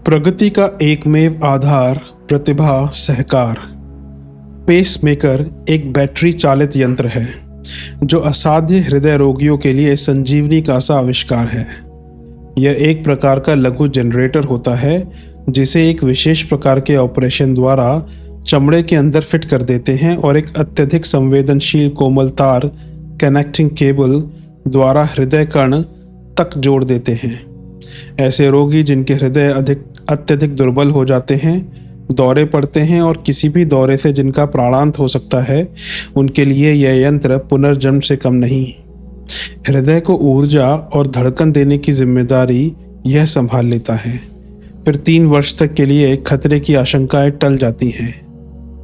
प्रगति का एकमेव आधार प्रतिभा सहकार। पेसमेकर एक बैटरी चालित यंत्र है जो असाध्य हृदय रोगियों के लिए संजीवनी का सा आविष्कार है। यह एक प्रकार का लघु जनरेटर होता है जिसे एक विशेष प्रकार के ऑपरेशन द्वारा चमड़े के अंदर फिट कर देते हैं और एक अत्यधिक संवेदनशील कोमल तार कनेक्टिंग केबल द्वारा हृदय कण तक जोड़ देते हैं। ऐसे रोगी जिनके हृदय अत्यधिक दुर्बल हो जाते हैं, दौरे पड़ते हैं और किसी भी दौरे से जिनका प्राणांत हो सकता है, उनके लिए यह यंत्र पुनर्जन्म से कम नहीं। हृदय को ऊर्जा और धड़कन देने की जिम्मेदारी यह संभाल लेता है। फिर 3 वर्ष तक के लिए खतरे की आशंकाएं टल जाती हैं।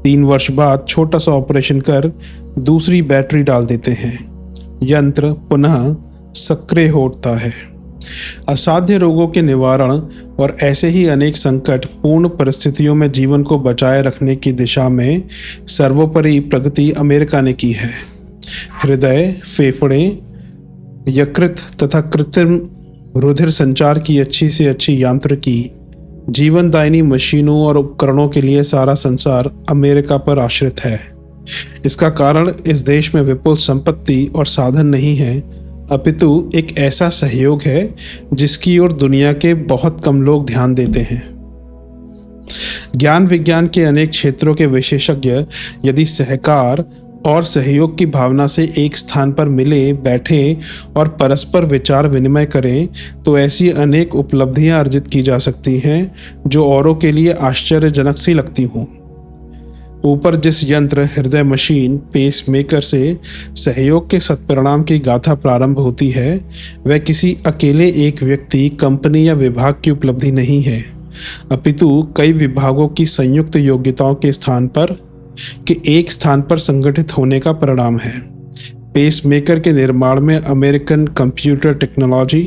3 वर्ष बाद छोटा सा ऑपरेशन कर दूसरी बैटरी डाल देते हैं। यंत्र पुनः सक्रिय होता है। असाध्य रोगों के निवारण और ऐसे ही अनेक संकट पूर्ण परिस्थितियों में जीवन को बचाए रखने की दिशा में सर्वोपरि प्रगति अमेरिका ने की है। हृदय, फेफड़े, यकृत तथा कृत्रिम रुधिर संचार की अच्छी से अच्छी यांत्रिकी, जीवनदायिनी मशीनों और उपकरणों के लिए सारा संसार अमेरिका पर आश्रित है। इसका कारण इस देश में विपुल संपत्ति और साधन नहीं है, अपितु एक ऐसा सहयोग है जिसकी ओर दुनिया के बहुत कम लोग ध्यान देते हैं। ज्ञान विज्ञान के अनेक क्षेत्रों के विशेषज्ञ यदि सहकार और सहयोग की भावना से एक स्थान पर मिले बैठे और परस्पर विचार विनिमय करें तो ऐसी अनेक उपलब्धियां अर्जित की जा सकती हैं जो औरों के लिए आश्चर्यजनक सी लगती हों। ऊपर जिस यंत्र हृदय मशीन पेसमेकर से सहयोग के सत्परिणाम की गाथा प्रारंभ होती है, वह किसी अकेले एक व्यक्ति, कंपनी या विभाग की उपलब्धि नहीं है, अपितु कई विभागों की संयुक्त योग्यताओं के एक स्थान पर संगठित होने का परिणाम है। पेसमेकर के निर्माण में अमेरिकन कंप्यूटर टेक्नोलॉजी,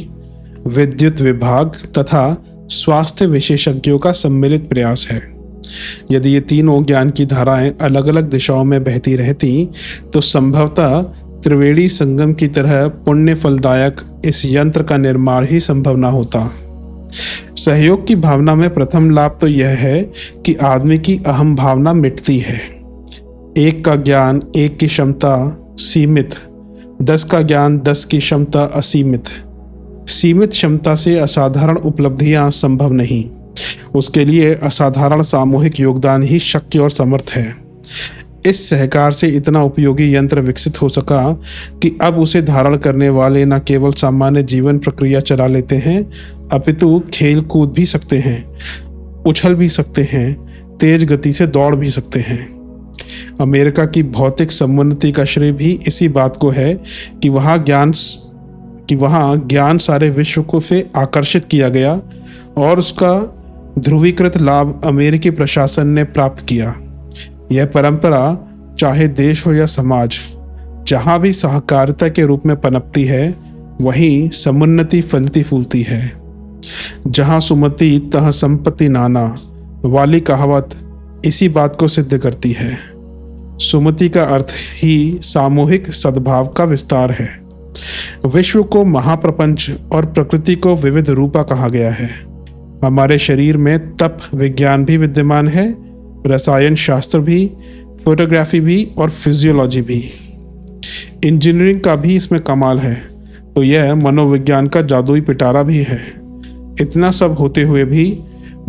विद्युत विभाग तथा स्वास्थ्य विशेषज्ञों का सम्मिलित प्रयास है। यदि ये तीनों ज्ञान की धाराएं अलग अलग दिशाओं में बहती रहती तो संभवतः त्रिवेणी संगम की तरह पुण्य फलदायक इस यंत्र का निर्माण ही संभव न होता। सहयोग की भावना में प्रथम लाभ तो यह है कि आदमी की अहम भावना मिटती है। एक का ज्ञान, एक की क्षमता सीमित, 10 का ज्ञान, 10 की क्षमता असीमित। सीमित क्षमता से असाधारण उपलब्धियां संभव नहीं। उसके लिए असाधारण सामूहिक योगदान ही शक्य और समर्थ है। इस सहकार से इतना उपयोगी यंत्र विकसित हो सका कि अब उसे धारण करने वाले न केवल सामान्य जीवन प्रक्रिया चला लेते हैं, अपितु खेल कूद भी सकते हैं, उछल भी सकते हैं, तेज गति से दौड़ भी सकते हैं। अमेरिका की भौतिक समुन्नति का श्रेय भी इसी बात को है कि वहाँ ज्ञान सारे विश्व को से आकर्षित किया गया और उसका ध्रुवीकृत लाभ अमेरिकी प्रशासन ने प्राप्त किया। यह परंपरा चाहे देश हो या समाज, जहाँ भी सहकारिता के रूप में पनपती है, वहीं समुन्नति फलती फूलती है। जहाँ सुमति तहाँ संपत्ति नाना वाली कहावत इसी बात को सिद्ध करती है। सुमति का अर्थ ही सामूहिक सद्भाव का विस्तार है। विश्व को महाप्रपंच और प्रकृति को विविध रूपा कहा गया है। हमारे शरीर में तप विज्ञान भी विद्यमान है, रसायन शास्त्र भी, फोटोग्राफी भी और फिजियोलॉजी भी। इंजीनियरिंग का भी इसमें कमाल है, तो यह मनोविज्ञान का जादुई पिटारा भी है। इतना सब होते हुए भी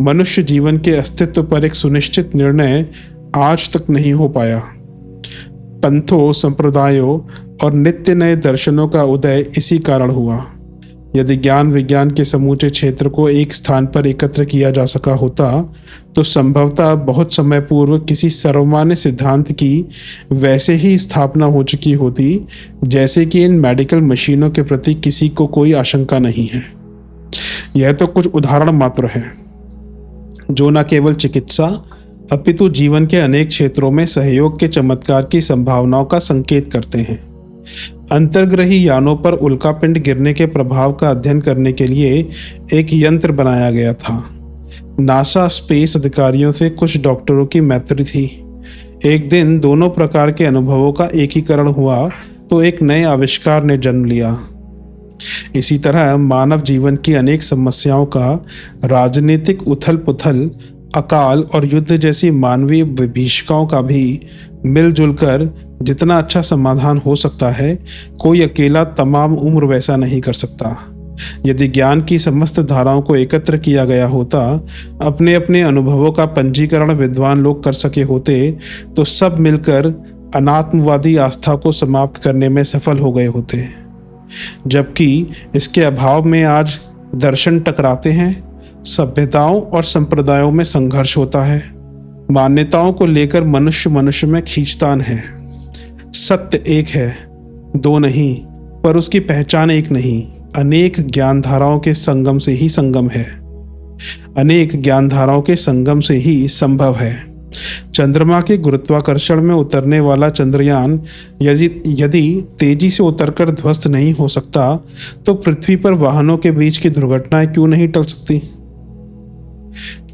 मनुष्य जीवन के अस्तित्व पर एक सुनिश्चित निर्णय आज तक नहीं हो पाया। पंथों, संप्रदायों और नित्य नए दर्शनों का उदय इसी कारण हुआ। यदि ज्ञान विज्ञान के समूचे क्षेत्र को एक स्थान पर एकत्र किया जा सका होता तो संभवतः बहुत समय पूर्व किसी सर्वमान्य सिद्धांत की वैसे ही स्थापना हो चुकी होती जैसे कि इन मेडिकल मशीनों के प्रति किसी को कोई आशंका नहीं है। यह तो कुछ उदाहरण मात्र है जो न केवल चिकित्सा अपितु जीवन के अनेक क्षेत्रों में सहयोग के चमत्कार की संभावनाओं का संकेत करते हैं। अंतर्ग्रही यानों पर उल्कापिंड गिरने के प्रभाव का अध्ययन करने के लिए एक यंत्र बनाया गया था। नासा स्पेस अधिकारियों से कुछ डॉक्टरों की मैत्री थी। एक दिन दोनों प्रकार के अनुभवों का एकीकरण हुआ तो एक नए आविष्कार ने जन्म लिया। इसी तरह मानव जीवन की अनेक समस्याओं का राजनीतिक उथल पुथल, अकाल और युद्ध जैसी मानवीय विभीषिकाओं का भी मिलजुल कर जितना अच्छा समाधान हो सकता है, कोई अकेला तमाम उम्र वैसा नहीं कर सकता। यदि ज्ञान की समस्त धाराओं को एकत्र किया गया होता, अपने अपने अनुभवों का पंजीकरण विद्वान लोग कर सके होते, तो सब मिलकर अनात्मवादी आस्था को समाप्त करने में सफल हो गए होते। जबकि इसके अभाव में आज दर्शन टकराते हैं, सभ्यताओं और संप्रदायों में संघर्ष होता है, मान्यताओं को लेकर मनुष्य मनुष्य में खींचतान है। सत्य एक है, दो नहीं, पर उसकी पहचान एक नहीं, अनेक ज्ञानधाराओं के संगम से ही संगम है, अनेक ज्ञानधाराओं के संगम से ही संभव है। चंद्रमा के गुरुत्वाकर्षण में उतरने वाला चंद्रयान यदि तेजी से उतरकर ध्वस्त नहीं हो सकता, तो पृथ्वी पर वाहनों के बीच की दुर्घटनाएं क्यों नहीं टल सकती?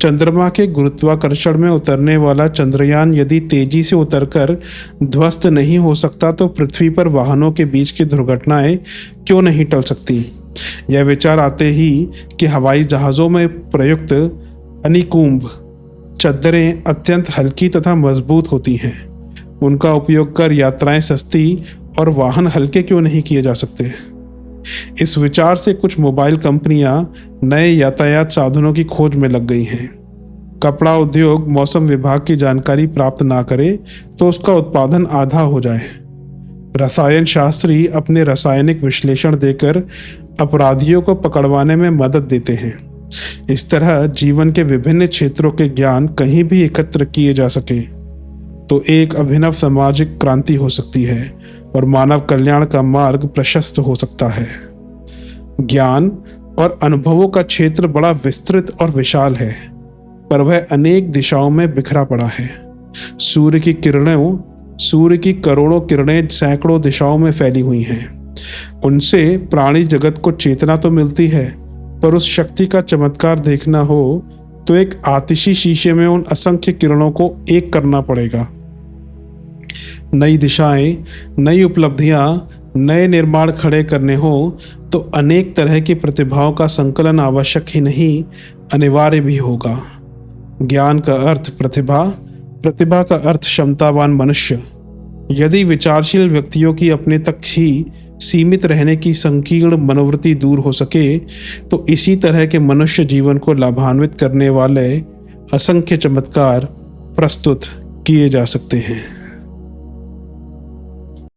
चंद्रमा के गुरुत्वाकर्षण में उतरने वाला चंद्रयान यदि तेजी से उतरकर ध्वस्त नहीं हो सकता, तो पृथ्वी पर वाहनों के बीच की दुर्घटनाएं क्यों नहीं टल सकती? यह विचार आते ही कि हवाई जहाज़ों में प्रयुक्त अनिकुंभ चद्दरें अत्यंत हल्की तथा मजबूत होती हैं। उनका उपयोग कर यात्राएं सस्ती और वाहन हल्के क्यों नहीं किए जा सकते? इस विचार से कुछ मोबाइल कंपनियां नए यातायात साधनों की खोज में लग गई हैं। कपड़ा उद्योग मौसम विभाग की जानकारी प्राप्त ना करे तो उसका उत्पादन आधा हो जाए। रसायन शास्त्री अपने रासायनिक विश्लेषण देकर अपराधियों को पकड़वाने में मदद देते हैं। इस तरह जीवन के विभिन्न क्षेत्रों के ज्ञान कहीं भी एकत्र किए जा सके तो एक अभिनव सामाजिक क्रांति हो सकती है और मानव कल्याण का मार्ग प्रशस्त हो सकता है। ज्ञान और अनुभवों का क्षेत्र बड़ा विस्तृत और विशाल है, पर वह अनेक दिशाओं में बिखरा पड़ा है। सूर्य की करोड़ों किरणें सैकड़ों दिशाओं में फैली हुई हैं। उनसे प्राणी जगत को चेतना तो मिलती है, पर उस शक्ति का चमत्कार देखना हो तो एक आतिशी शीशे में उन असंख्य किरणों को एक करना पड़ेगा। नई दिशाएं, नई उपलब्धियां, नए निर्माण खड़े करने हो तो अनेक तरह की प्रतिभाओं का संकलन आवश्यक ही नहीं, अनिवार्य भी होगा। ज्ञान का अर्थ प्रतिभा, प्रतिभा का अर्थ क्षमतावान मनुष्य। यदि विचारशील व्यक्तियों की अपने तक ही सीमित रहने की संकीर्ण मनोवृत्ति दूर हो सके, तो इसी तरह के मनुष्य जीवन को लाभान्वित करने वाले असंख्य चमत्कार प्रस्तुत किए जा सकते हैं।